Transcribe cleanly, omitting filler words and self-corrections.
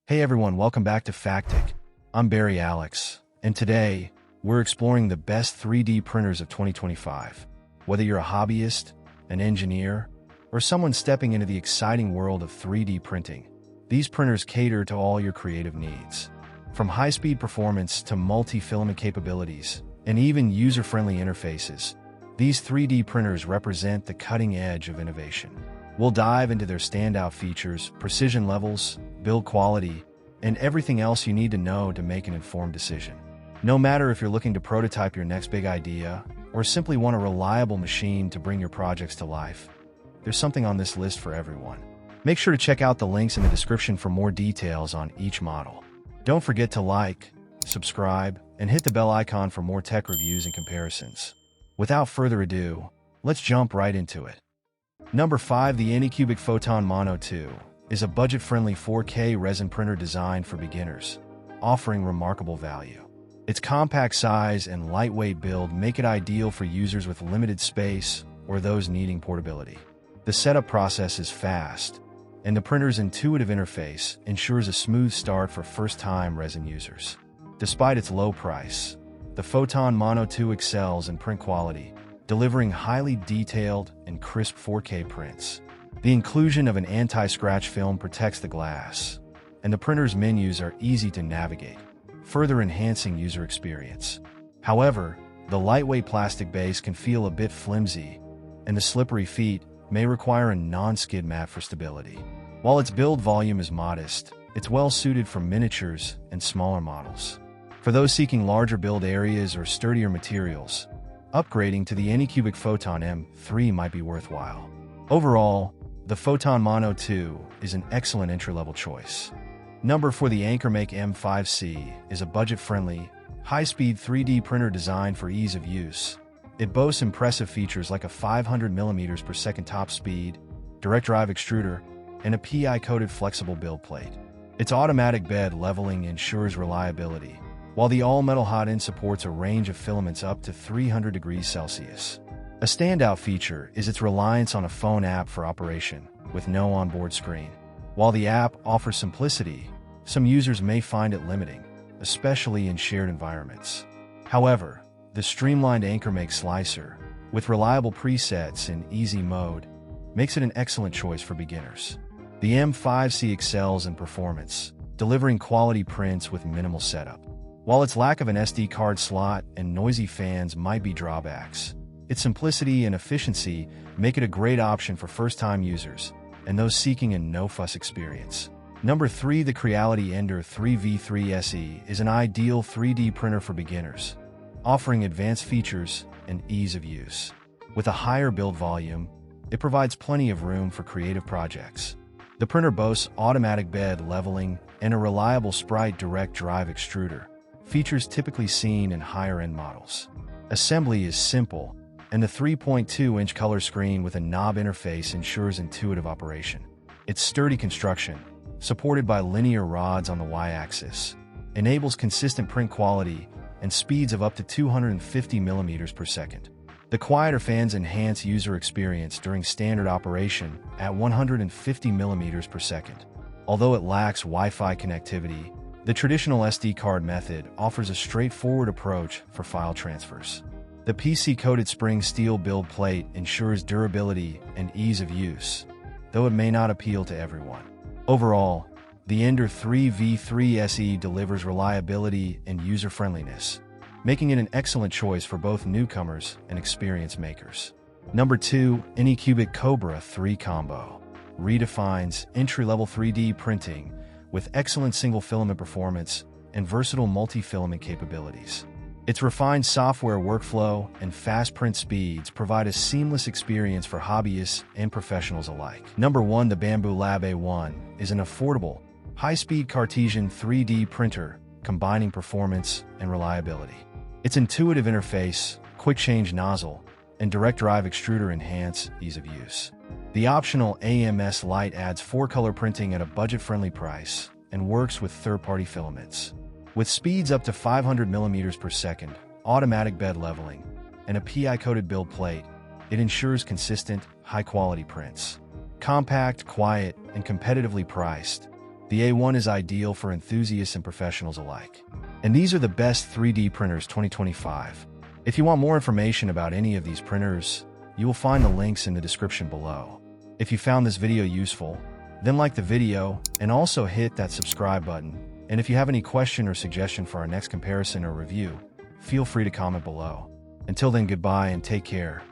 Hey everyone, welcome back to Factic. I'm Barry Alex, and today we're exploring the best 3D printers of 2025. Whether you're a hobbyist, an engineer, or someone stepping into the exciting world of 3D printing, these printers cater to all your creative needs. From high-speed performance to multi-filament capabilities, and even user-friendly interfaces, these 3D printers represent the cutting edge of innovation. We'll dive into their standout features, precision levels, build quality, and everything else you need to know to make an informed decision. No matter if you're looking to prototype your next big idea or simply want a reliable machine to bring your projects to life, there's something on this list for everyone. Make sure to check out the links in the description for more details on each model. Don't forget to like, subscribe, and hit the bell icon for more tech reviews and comparisons. Without further ado, let's jump right into it. Number 5. The Anycubic Photon Mono 2 is a budget-friendly 4K resin printer designed for beginners, offering remarkable value. Its compact size and lightweight build make it ideal for users with limited space or those needing portability. The setup process is fast, and the printer's intuitive interface ensures a smooth start for first-time resin users. Despite its low price, the Photon Mono 2 excels in print quality, delivering highly detailed and crisp 4K prints. The inclusion of an anti-scratch film protects the glass, and the printer's menus are easy to navigate, further enhancing user experience. However, the lightweight plastic base can feel a bit flimsy, and the slippery feet may require a non-skid mat for stability. While its build volume is modest, it's well suited for miniatures and smaller models. For those seeking larger build areas or sturdier materials, upgrading to the Anycubic Photon M3 might be worthwhile. Overall, the Photon Mono 2 is an excellent entry-level choice. Number 4. The AnkerMake M5C is a budget-friendly, high-speed 3D printer designed for ease of use. It boasts impressive features like a 500mm per second top speed, direct drive extruder, and a PI-coated flexible build plate. Its automatic bed leveling ensures reliability, while the all-metal hot end supports a range of filaments up to 300 degrees Celsius. A standout feature is its reliance on a phone app for operation, with no onboard screen. While the app offers simplicity, some users may find it limiting, especially in shared environments. However, the streamlined AnkerMake slicer, with reliable presets in easy mode, makes it an excellent choice for beginners. The M5C excels in performance, delivering quality prints with minimal setup. While its lack of an SD card slot and noisy fans might be drawbacks, its simplicity and efficiency make it a great option for first-time users and those seeking a no-fuss experience. Number 3. The Creality Ender 3v3 SE is an ideal 3D printer for beginners, offering advanced features and ease of use. With a higher build volume, it provides plenty of room for creative projects. The printer boasts automatic bed leveling and a reliable Sprite direct drive extruder, features typically seen in higher-end models. Assembly is simple, and the 3.2-inch color screen with a knob interface ensures intuitive operation. Its sturdy construction, supported by linear rods on the Y-axis, enables consistent print quality and speeds of up to 250mm per second. The quieter fans enhance user experience during standard operation at 150mm per second. Although it lacks Wi-Fi connectivity, the traditional SD card method offers a straightforward approach for file transfers. The PC-coated spring steel build plate ensures durability and ease of use, though it may not appeal to everyone. Overall, the Ender 3v3 SE delivers reliability and user-friendliness, making it an excellent choice for both newcomers and experience makers. Number 2. Anycubic Kobra 3 Combo redefines entry-level 3D printing with excellent single-filament performance and versatile multi-filament capabilities. Its refined software workflow and fast print speeds provide a seamless experience for hobbyists and professionals alike. Number 1. The Bambu Lab A1 is an affordable, high-speed Cartesian 3D printer combining performance and reliability. Its intuitive interface, quick-change nozzle, and direct drive extruder enhance ease of use. The optional AMS light adds 4-color printing at a budget-friendly price and works with third-party filaments. With speeds up to 500mm per second, automatic bed leveling, and a PI-coated build plate, it ensures consistent, high-quality prints. Compact, quiet, and competitively priced, The A1 is ideal for enthusiasts and professionals alike. And these are the best 3D printers 2025. If you want more information about any of these printers, you will find the links in the description below. If you found this video useful, then like the video and also hit that subscribe button. And if you have any question or suggestion for our next comparison or review, feel free to comment below. Until then, goodbye and take care.